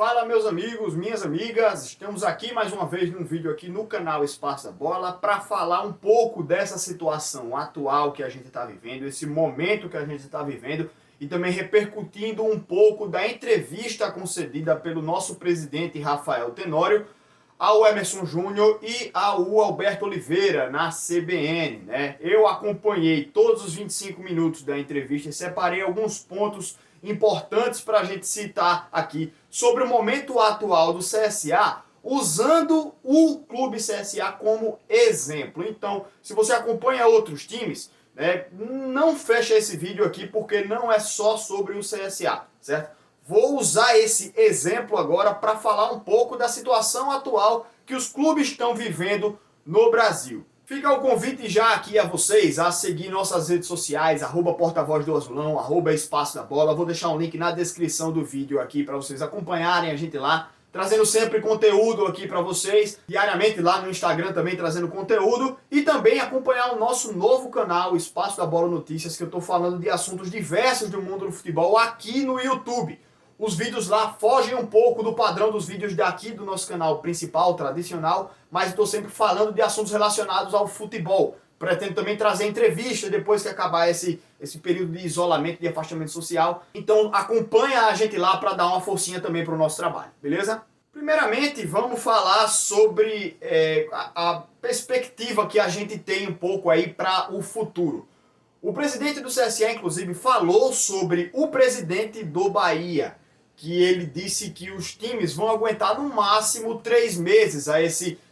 Fala meus amigos, minhas amigas, estamos aqui mais uma vez num vídeo aqui no canal Espaço da Bola para falar um pouco dessa situação atual que a gente está vivendo, esse momento que a gente está vivendo e também repercutindo um pouco da entrevista concedida pelo nosso presidente Rafael Tenório ao Emerson Júnior e ao Alberto Oliveira na CBN, né? Eu acompanhei todos os 25 minutos da entrevista e separei alguns pontos importantes para a gente citar aqui sobre o momento atual do CSA, usando o Clube CSA como exemplo. Então, se você acompanha outros times, né, não fecha esse vídeo aqui porque não é só sobre o CSA, certo? Vou usar esse exemplo agora para falar um pouco da situação atual que os clubes estão vivendo no Brasil. Fica o convite já aqui a vocês a seguir nossas redes sociais, @porta-voz do Azulão, @espaço da bola. Vou deixar um link na descrição do vídeo aqui para vocês acompanharem a gente lá, trazendo sempre conteúdo aqui para vocês, diariamente lá no Instagram também trazendo conteúdo, e também acompanhar o nosso novo canal, Espaço da Bola Notícias, que eu estou falando de assuntos diversos do mundo do futebol aqui no YouTube. Os vídeos lá fogem um pouco do padrão dos vídeos daqui do nosso canal principal, tradicional, mas estou sempre falando de assuntos relacionados ao futebol. Pretendo também trazer entrevistas depois que acabar esse período de isolamento, de afastamento social. Então acompanha a gente lá para dar uma forcinha também para o nosso trabalho, beleza? Primeiramente, vamos falar sobre a perspectiva que a gente tem um pouco aí para o futuro. O presidente do CSA, inclusive, falou sobre o presidente do Bahia, que ele disse que os times vão aguentar no máximo 3 meses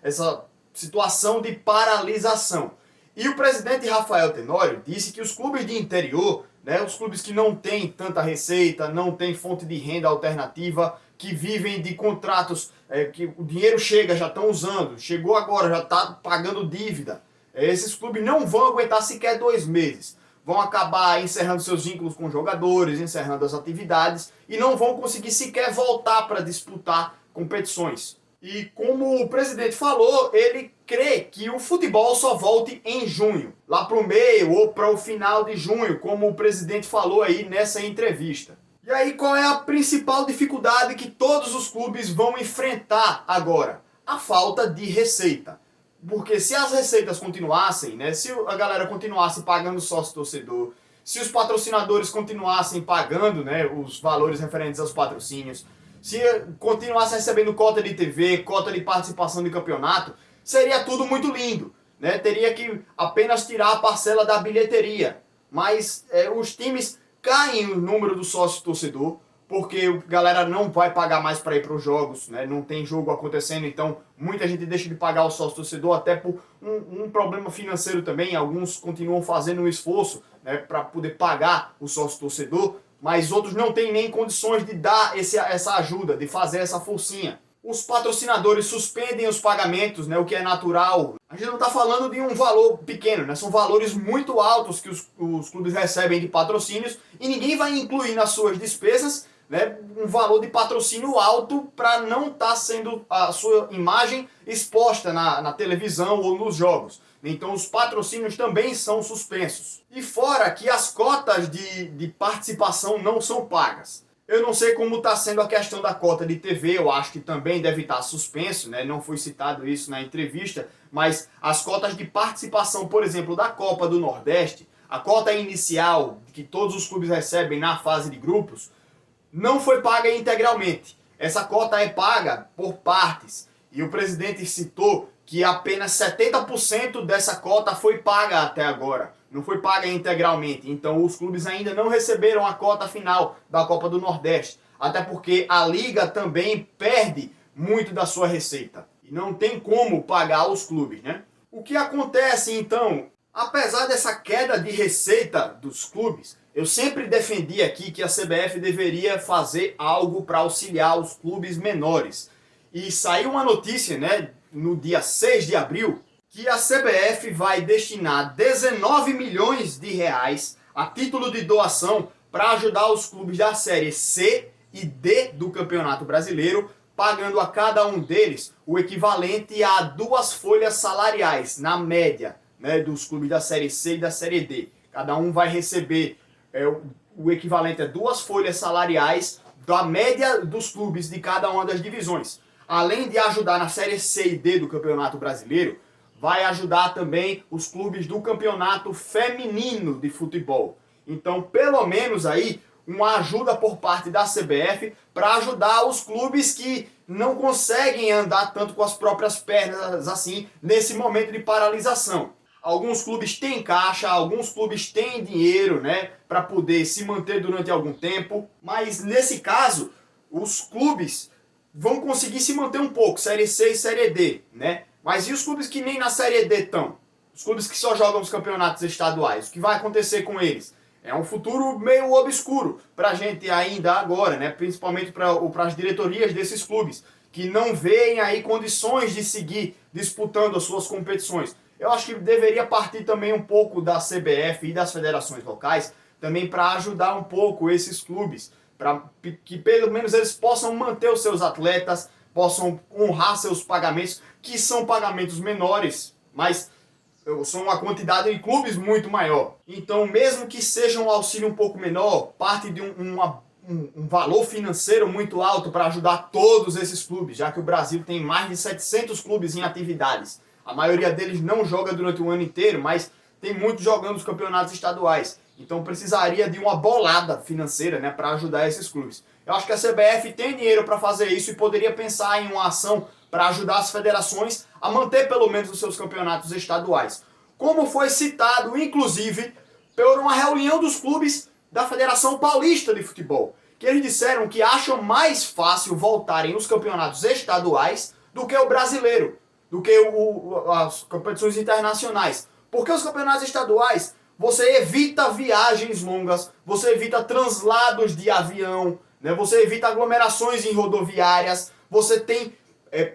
essa situação de paralisação. E o presidente Rafael Tenório disse que os clubes de interior, né, os clubes que não têm tanta receita, não têm fonte de renda alternativa, que vivem de contratos, que o dinheiro chega, já estão usando, chegou agora, já está pagando dívida, esses clubes não vão aguentar sequer 2 meses. Vão acabar encerrando seus vínculos com jogadores, encerrando as atividades e não vão conseguir sequer voltar para disputar competições. E como o presidente falou, ele crê que o futebol só volte em junho, lá para o meio ou para o final de junho, como o presidente falou aí nessa entrevista. E aí qual é a principal dificuldade que todos os clubes vão enfrentar agora? A falta de receita. Porque se as receitas continuassem, né, se a galera continuasse pagando sócio-torcedor, se os patrocinadores continuassem pagando, né, os valores referentes aos patrocínios, se continuasse recebendo cota de TV, cota de participação de campeonato, seria tudo muito lindo, né? Teria que apenas tirar a parcela da bilheteria. Mas os times caem no número do sócio-torcedor, porque a galera não vai pagar mais para ir para os jogos, né? Não tem jogo acontecendo, então muita gente deixa de pagar o sócio-torcedor até por um problema financeiro também. Alguns continuam fazendo um esforço, né, para poder pagar o sócio-torcedor, mas outros não têm nem condições de dar essa ajuda, de fazer essa forcinha. Os patrocinadores suspendem os pagamentos, né, o que é natural. A gente não está falando de um valor pequeno, né? São valores muito altos que os clubes recebem de patrocínios e ninguém vai incluir nas suas despesas, né, um valor de patrocínio alto para não estar sendo a sua imagem exposta na televisão ou nos jogos. Então os patrocínios também são suspensos. E fora que as cotas de participação não são pagas. Eu não sei como está sendo a questão da cota de TV, eu acho que também deve estar suspenso, né? Não foi citado isso na entrevista, mas as cotas de participação, por exemplo, da Copa do Nordeste, a cota inicial que todos os clubes recebem na fase de grupos, não foi paga integralmente. Essa cota é paga por partes. E o presidente citou que apenas 70% dessa cota foi paga até agora. Não foi paga integralmente. Então os clubes ainda não receberam a cota final da Copa do Nordeste. Até porque a Liga também perde muito da sua receita. E não tem como pagar os clubes, né? O que acontece então? Apesar dessa queda de receita dos clubes, eu sempre defendi aqui que a CBF deveria fazer algo para auxiliar os clubes menores. E saiu uma notícia, né, no dia 6 de abril, que a CBF vai destinar 19 milhões de reais a título de doação para ajudar os clubes da Série C e D do Campeonato Brasileiro, pagando a cada um deles o equivalente a 2 folhas salariais, na média, né, dos clubes da Série C e da Série D. Cada um vai receber o equivalente a 2 folhas salariais da média dos clubes de cada uma das divisões. Além de ajudar na Série C e D do Campeonato Brasileiro, vai ajudar também os clubes do Campeonato Feminino de Futebol. Então, pelo menos aí, uma ajuda por parte da CBF para ajudar os clubes que não conseguem andar tanto com as próprias pernas assim nesse momento de paralisação. Alguns clubes têm caixa, alguns clubes têm dinheiro, né, para poder se manter durante algum tempo, mas nesse caso, os clubes vão conseguir se manter um pouco, Série C e Série D, né? Mas e os clubes que nem na Série D estão? Os clubes que só jogam os campeonatos estaduais, o que vai acontecer com eles? É um futuro meio obscuro para a gente ainda agora, né? Principalmente para as diretorias desses clubes, que não veem aí condições de seguir disputando as suas competições. Eu acho que deveria partir também um pouco da CBF e das federações locais, também para ajudar um pouco esses clubes, para que pelo menos eles possam manter os seus atletas, possam honrar seus pagamentos, que são pagamentos menores, mas são uma quantidade de clubes muito maior. Então, mesmo que seja um auxílio um pouco menor, parte de um valor financeiro muito alto para ajudar todos esses clubes, já que o Brasil tem mais de 700 clubes em atividades. A maioria deles não joga durante o ano inteiro, mas tem muitos jogando os campeonatos estaduais. Então precisaria de uma bolada financeira, né, para ajudar esses clubes. Eu acho que a CBF tem dinheiro para fazer isso e poderia pensar em uma ação para ajudar as federações a manter pelo menos os seus campeonatos estaduais. Como foi citado, inclusive, por uma reunião dos clubes da Federação Paulista de Futebol, que eles disseram que acham mais fácil voltarem os campeonatos estaduais do que o brasileiro, do que as competições internacionais. Porque os campeonatos estaduais, você evita viagens longas, você evita translados de avião, né? Você evita aglomerações em rodoviárias, você tem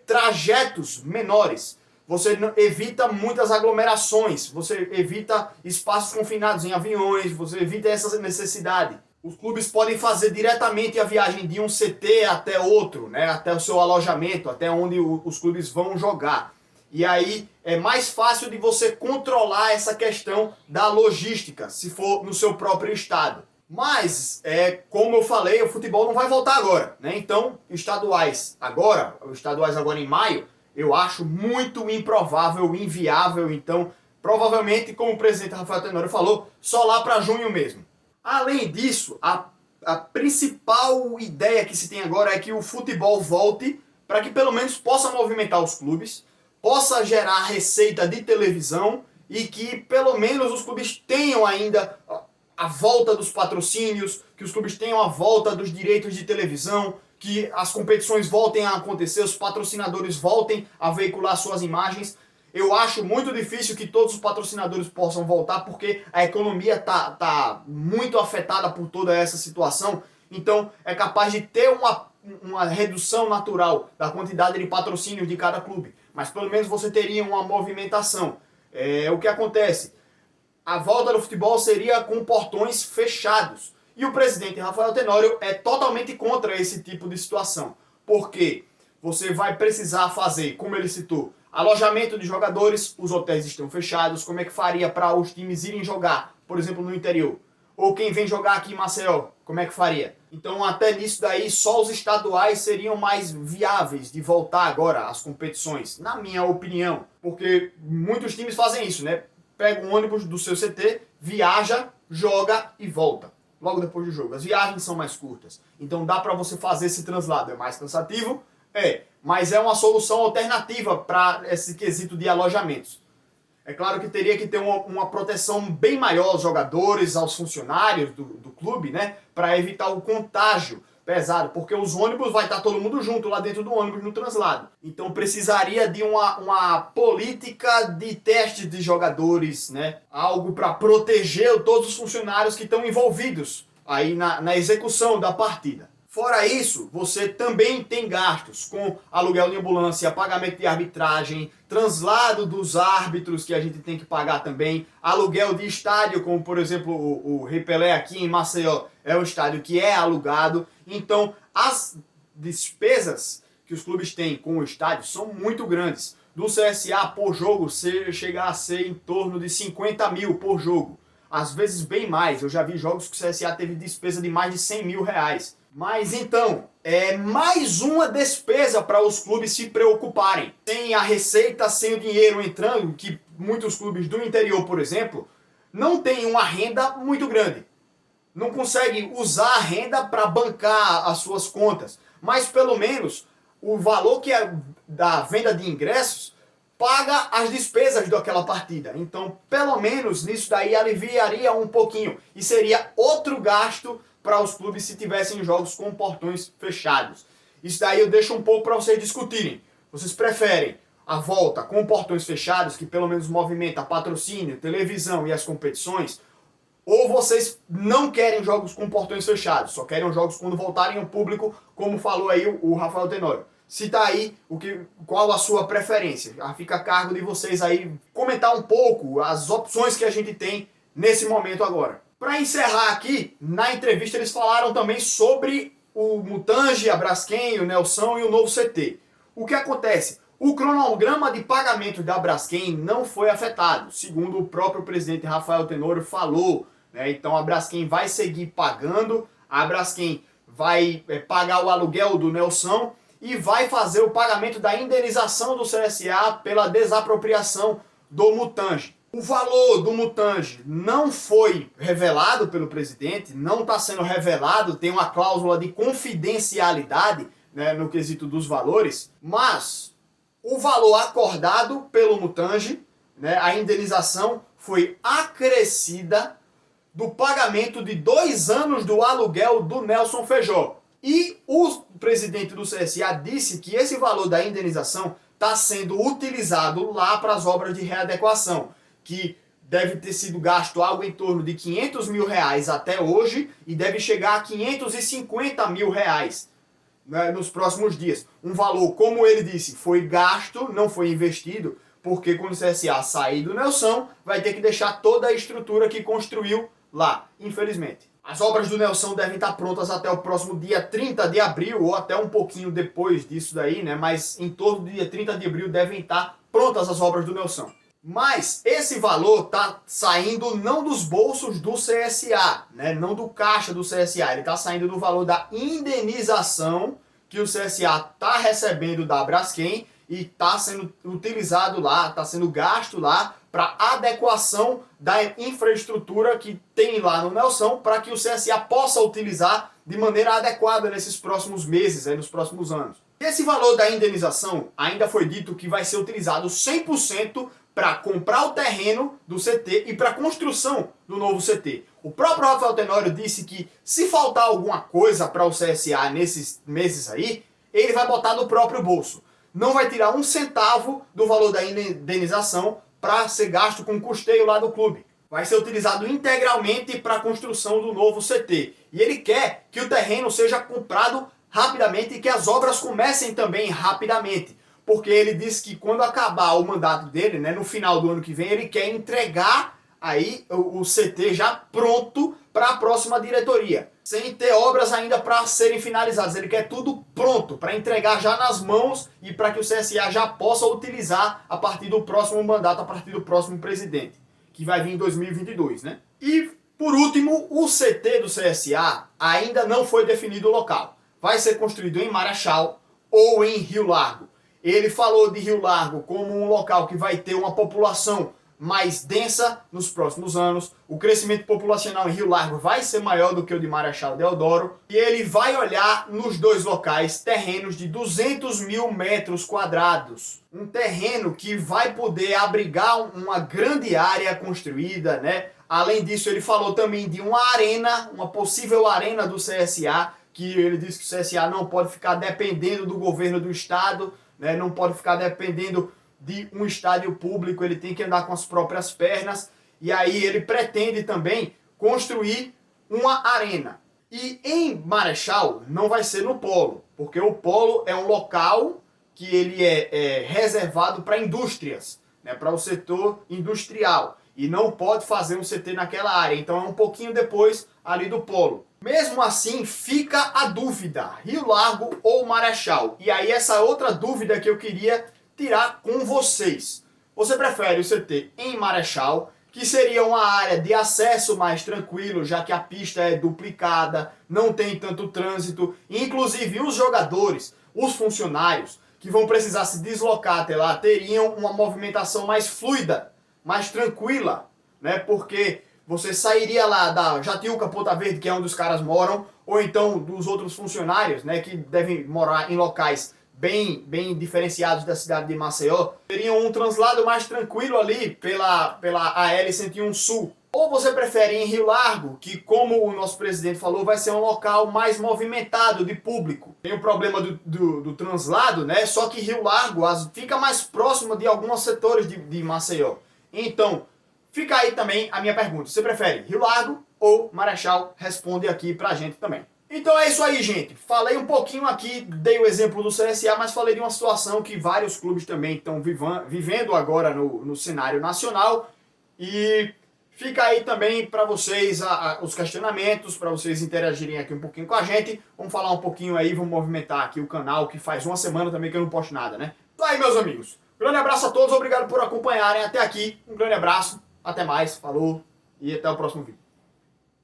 trajetos menores, você evita muitas aglomerações, você evita espaços confinados em aviões, você evita essa necessidade. Os clubes podem fazer diretamente a viagem de um CT até outro, né? Até o seu alojamento, até onde os clubes vão jogar. E aí é mais fácil de você controlar essa questão da logística, se for no seu próprio estado. Mas, como eu falei, o futebol não vai voltar agora, né? Então, estaduais agora em maio, eu acho muito improvável, inviável. Então, provavelmente, como o presidente Rafael Tenório falou, só lá para junho mesmo. Além disso, a principal ideia que se tem agora é que o futebol volte para que pelo menos possa movimentar os clubes, possa gerar receita de televisão e que pelo menos os clubes tenham ainda a volta dos patrocínios, que os clubes tenham a volta dos direitos de televisão, que as competições voltem a acontecer, os patrocinadores voltem a veicular suas imagens. Eu acho muito difícil que todos os patrocinadores possam voltar, porque a economia tá muito afetada por toda essa situação. Então é capaz de ter uma redução natural da quantidade de patrocínios de cada clube. Mas pelo menos você teria uma movimentação. O que acontece? A volta do futebol seria com portões fechados. E o presidente Rafael Tenório é totalmente contra esse tipo de situação. Porque você vai precisar fazer, como ele citou, alojamento de jogadores, os hotéis estão fechados. Como é que faria para os times irem jogar, por exemplo, no interior? Ou quem vem jogar aqui em Maceió, como é que faria? Então, até nisso daí, só os estaduais seriam mais viáveis de voltar agora às competições, na minha opinião. Porque muitos times fazem isso, né? Pega um ônibus do seu CT, viaja, joga e volta. Logo depois do jogo. As viagens são mais curtas. Então dá para você fazer esse translado. É mais cansativo? Mas é uma solução alternativa para esse quesito de alojamentos. É claro que teria que ter uma proteção bem maior aos jogadores, aos funcionários do clube, né? Para evitar o contágio pesado, porque os ônibus vai estar todo mundo junto lá dentro do ônibus no translado. Então precisaria de uma política de teste de jogadores, né? Algo para proteger todos os funcionários que estão envolvidos aí na execução da partida. Fora isso, você também tem gastos com aluguel de ambulância, pagamento de arbitragem, translado dos árbitros que a gente tem que pagar também, aluguel de estádio, como por exemplo o Rei Pelé aqui em Maceió é um estádio que é alugado. Então as despesas que os clubes têm com o estádio são muito grandes. Do CSA por jogo chega a ser em torno de 50 mil por jogo. Às vezes bem mais, eu já vi jogos que o CSA teve despesa de mais de 100 mil reais. Mas então, é mais uma despesa para os clubes se preocuparem. Sem a receita, sem o dinheiro entrando, que muitos clubes do interior, por exemplo, não têm uma renda muito grande. Não conseguem usar a renda para bancar as suas contas. Mas pelo menos o valor que é da venda de ingressos paga as despesas daquela partida. Então, pelo menos nisso daí aliviaria um pouquinho. E seria outro gasto para os clubes se tivessem jogos com portões fechados. Isso daí eu deixo um pouco para vocês discutirem. Vocês preferem a volta com portões fechados, que pelo menos movimenta patrocínio, televisão e as competições? Ou vocês não querem jogos com portões fechados, só querem jogos quando voltarem ao público, como falou aí o Rafael Tenório? Cita aí qual a sua preferência. Fica a cargo de vocês aí comentar um pouco as opções que a gente tem nesse momento agora. Para encerrar aqui, na entrevista eles falaram também sobre o Mutange, a Braskem, o Nelson e o novo CT. O que acontece? O cronograma de pagamento da Braskem não foi afetado, segundo o próprio presidente Rafael Tenório falou. Então a Braskem vai seguir pagando, a Braskem vai pagar o aluguel do Nelson e vai fazer o pagamento da indenização do CSA pela desapropriação do Mutange. O valor do Mutange não foi revelado pelo presidente, não está sendo revelado, tem uma cláusula de confidencialidade, no quesito dos valores, mas o valor acordado pelo Mutange, a indenização, foi acrescida do pagamento de 2 anos do aluguel do Nelson Feijó. E o presidente do CSA disse que esse valor da indenização está sendo utilizado lá para as obras de readequação, que deve ter sido gasto algo em torno de R$500 mil até hoje e deve chegar a R$550 mil nos próximos dias. Um valor, como ele disse, foi gasto, não foi investido, porque quando o CSA sair do Nelson, vai ter que deixar toda a estrutura que construiu lá, infelizmente. As obras do Nelson devem estar prontas até o próximo dia 30 de abril, ou até um pouquinho depois disso daí, mas em torno do dia 30 de abril devem estar prontas as obras do Nelson. Mas esse valor está saindo não dos bolsos do CSA, não do caixa do CSA, ele está saindo do valor da indenização que o CSA está recebendo da Braskem e está sendo utilizado lá, está sendo gasto lá para adequação da infraestrutura que tem lá no Nelson para que o CSA possa utilizar de maneira adequada nesses próximos meses, nos próximos anos. Esse valor da indenização ainda foi dito que vai ser utilizado 100% para comprar o terreno do CT e para a construção do novo CT. O próprio Rafael Tenório disse que se faltar alguma coisa para o CSA nesses meses aí, ele vai botar no próprio bolso. Não vai tirar um centavo do valor da indenização para ser gasto com custeio lá do clube. Vai ser utilizado integralmente para a construção do novo CT. E ele quer que o terreno seja comprado rapidamente e que as obras comecem também rapidamente. Porque ele disse que quando acabar o mandato dele, no final do ano que vem, ele quer entregar aí o CT já pronto para a próxima diretoria. Sem ter obras ainda para serem finalizadas. Ele quer tudo pronto para entregar já nas mãos e para que o CSA já possa utilizar a partir do próximo mandato, a partir do próximo presidente, que vai vir em 2022, E, por último, o CT do CSA ainda não foi definido o local. Vai ser construído em Marechal ou em Rio Largo. Ele falou de Rio Largo como um local que vai ter uma população mais densa nos próximos anos. O crescimento populacional em Rio Largo vai ser maior do que o de Marechal Deodoro. E ele vai olhar nos dois locais terrenos de 200 mil metros quadrados. Um terreno que vai poder abrigar uma grande área construída, Além disso, ele falou também de uma arena, uma possível arena do CSA, que ele disse que o CSA não pode ficar dependendo do governo do estado, não pode ficar dependendo de um estádio público, ele tem que andar com as próprias pernas. E aí ele pretende também construir uma arena. E em Marechal não vai ser no Polo, porque o Polo é um local que ele é reservado para indústrias, para o setor industrial. E não pode fazer um CT naquela área, então é um pouquinho depois ali do Polo. Mesmo assim, fica a dúvida, Rio Largo ou Marechal? E aí essa outra dúvida que eu queria tirar com vocês. Você prefere o CT em Marechal, que seria uma área de acesso mais tranquilo, já que a pista é duplicada, não tem tanto trânsito, inclusive os jogadores, os funcionários, que vão precisar se deslocar até lá, teriam uma movimentação mais fluida, mais tranquila, né? Porque você sairia lá da Jatiuca, Ponta Verde, que é onde os caras moram, ou então dos outros funcionários, né, que devem morar em locais bem diferenciados da cidade de Maceió, teriam um translado mais tranquilo ali pela AL-101 Sul. Ou você prefere em Rio Largo, que como o nosso presidente falou, vai ser um local mais movimentado de público. Tem o problema do translado, né? Só que Rio Largo fica mais próximo de alguns setores de Maceió. Então, fica aí também a minha pergunta. Você prefere Rio Largo ou Marechal? Responde aqui pra gente também. Então é isso aí, gente. Falei um pouquinho aqui, dei o exemplo do CSA, mas falei de uma situação que vários clubes também estão vivendo agora no cenário nacional. E fica aí também para vocês os questionamentos, para vocês interagirem aqui um pouquinho com a gente. Vamos falar um pouquinho aí, vamos movimentar aqui o canal, que faz uma semana também que eu não posto nada, né? Então aí, meus amigos. Grande abraço a todos, obrigado por acompanharem até aqui. Um grande abraço, até mais, falou e até o próximo vídeo.